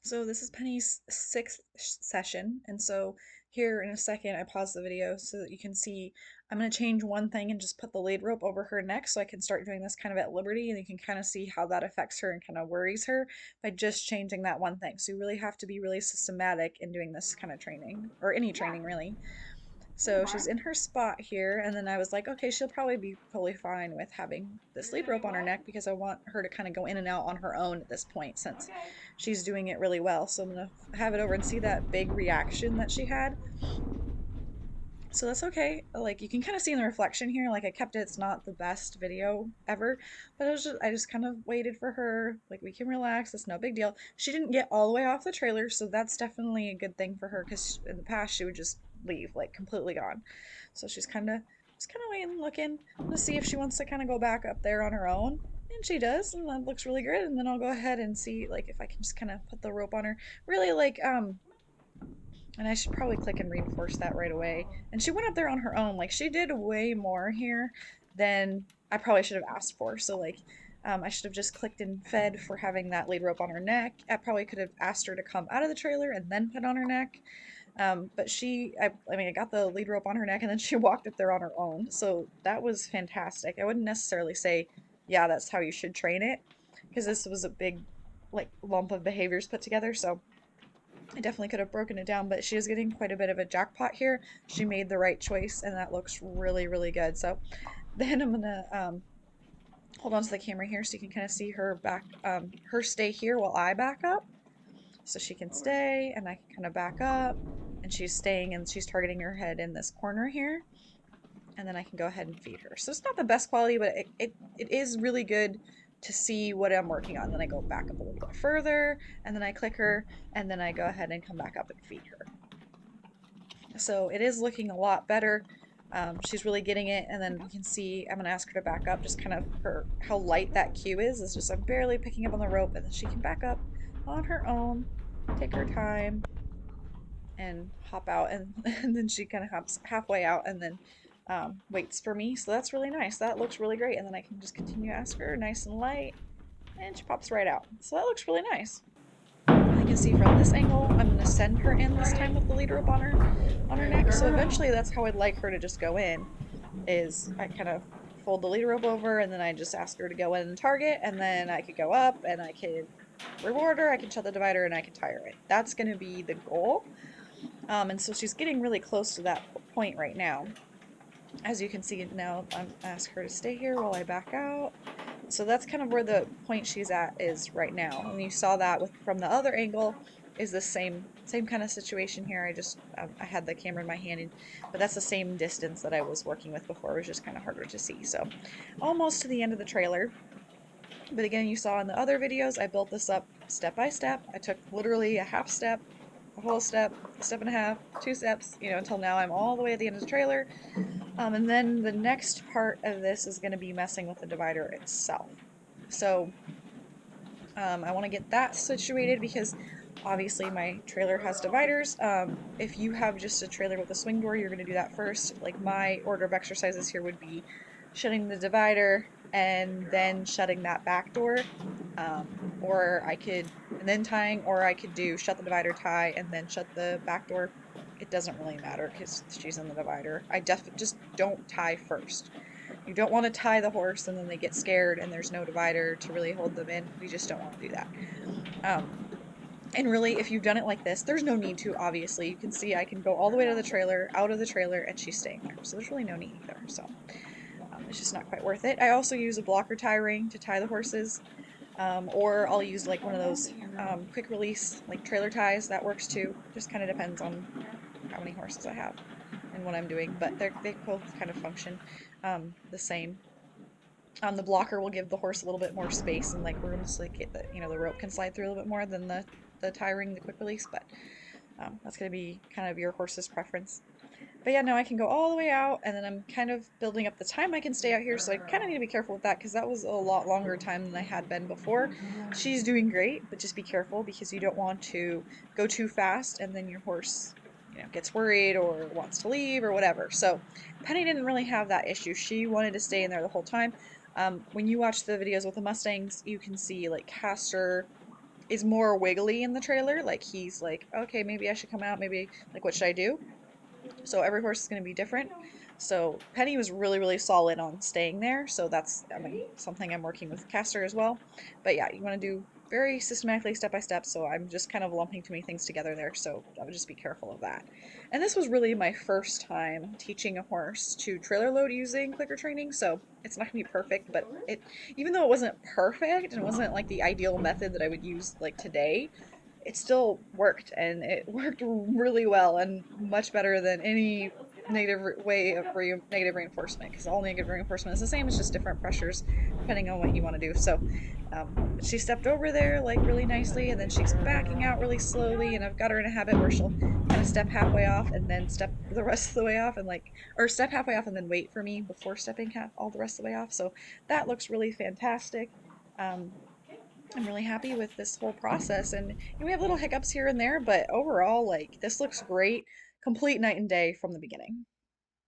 So this is Penny's sixth session, and so here in a second I pause the video so that you can see I'm going to change one thing and just put the lead rope over her neck so I can start doing this kind of at liberty, and you can kind of see how that affects her and kind of worries her by just changing that one thing. So you really have to be really systematic in doing this kind of training, or any training really. So she's in her spot here, and then I was like, okay, she'll probably be totally fine with having this lead rope on her neck because I want her to kind of go in and out on her own at this point since she's doing it really well. So I'm gonna have it over and see that big reaction that she had. So that's okay. Like you can kind of see in the reflection here, like I kept it, it's not the best video ever, but I just kind of waited for her. Like we can relax, it's no big deal. She didn't get all the way off the trailer, so that's definitely a good thing for her because in the past she would just leave, like completely gone. So she's kind of waiting, looking to see if she wants to kind of go back up there on her own. And she does, and that looks really good. And then I'll go ahead and see like if I can just kind of put the rope on her. Really like and I should probably click and reinforce that right away. And she went up there on her own. Like she did way more here than I probably should have asked for. So like I should have just clicked and fed for having that lead rope on her neck. I probably could have asked her to come out of the trailer and then put on her neck. But I mean, I got the lead rope on her neck and then she walked up there on her own. So that was fantastic. I wouldn't necessarily say, yeah, that's how you should train it, because this was a big, like, lump of behaviors put together. So I definitely could have broken it down, but she is getting quite a bit of a jackpot here. She made the right choice, and that looks really, really good. So then I'm gonna hold on to the camera here so you can kind of see her her stay here while I back up. So she can stay, and I can kind of back up, and she's staying, and she's targeting her head in this corner here. And then I can go ahead and feed her. So it's not the best quality, but it is really good to see what I'm working on. Then I go back up a little bit further, and then I click her, and then I go ahead and come back up and feed her. So it is looking a lot better. She's really getting it, and then you can see I'm gonna ask her to back up, just kind of how light that cue is. It's just I'm barely picking up on the rope, and then she can back up on her own, take her time, and hop out, and, and then she kind of hops halfway out, and then waits for me. So that's really nice. That looks really great, and then I can just continue to ask her, nice and light, and she pops right out. So that looks really nice. And you can see from this angle, I'm going to send her in this time with the lead rope on her neck. So eventually that's how I'd like her to just go in, is I kind of fold the lead rope over and then I just ask her to go in and target, and then I could go up and I could reward her, I can shut the divider, and I can tie her in. That's going to be the goal. And so she's getting really close to that point right now. As you can see now, I'm ask her to stay here while I back out. So that's kind of where the point she's at is right now. And you saw that from the other angle is the same kind of situation here. I had the camera in my hand, but that's the same distance that I was working with before. It was just kind of harder to see. So almost to the end of the trailer. But again, you saw in the other videos, I built this up step by step. I took literally a half step, a whole step, a step and a half, 2 steps, until now I'm all the way at the end of the trailer. And then the next part of this is going to be messing with the divider itself. So I want to get that situated because obviously my trailer has dividers. If you have just a trailer with a swing door, you're going to do that first. Like my order of exercises here would be shutting the divider and then shutting that back door. Or I could, and then tying, or I could do shut the divider, tie, and then shut the back door. It doesn't really matter because she's in the divider. I just don't tie first. You don't want to tie the horse and then they get scared and there's no divider to really hold them in. We just don't want to do that. And really, if you've done it like this, there's no need to, obviously. You can see I can go all the way to the trailer, out of the trailer, and she's staying there. So there's really no need either. So it's just not quite worth it. I also use a blocker tie ring to tie the horses. Or I'll use like one of those quick release like trailer ties. That works too. Just kind of depends on how many horses I have and what I'm doing, but they both kind of function the same. The blocker will give the horse a little bit more space and like room so like the rope can slide through a little bit more than the tie ring, the quick release, but that's going to be kind of your horse's preference. But yeah, no, I can go all the way out, and then I'm kind of building up the time I can stay out here, so I kind of need to be careful with that, because that was a lot longer time than I had been before. She's doing great, but just be careful, because you don't want to go too fast, and then your horse, gets worried, or wants to leave, or whatever. So Penny didn't really have that issue. She wanted to stay in there the whole time. When you watch the videos with the Mustangs, you can see, like, Castor, is more wiggly in the trailer. Like he's like, okay, maybe I should come out. Maybe like, what should I do? So every horse is going to be different. So Penny was really, really solid on staying there. So that's, I mean, something I'm working with Castor as well. But yeah, you want to do very systematically, step by step. So I'm just kind of lumping too many things together there. So I would just be careful of that. And this was really my first time teaching a horse to trailer load using clicker training. So it's not gonna be perfect, but even though it wasn't perfect and it wasn't like the ideal method that I would use like today, it still worked, and it worked really well and much better than any way of negative reinforcement, because all negative reinforcement is the same. It's just different pressures depending on what you want to do. So she stepped over there like really nicely, and then she's backing out really slowly, and I've got her in a habit where she'll kind of step halfway off and then step the rest of the way off, and like, or step halfway off and then wait for me before stepping all the rest of the way off. So that looks really fantastic. um, I'm really happy with this whole process, and we have little hiccups here and there, but overall, like, this looks great. Complete night and day from the beginning.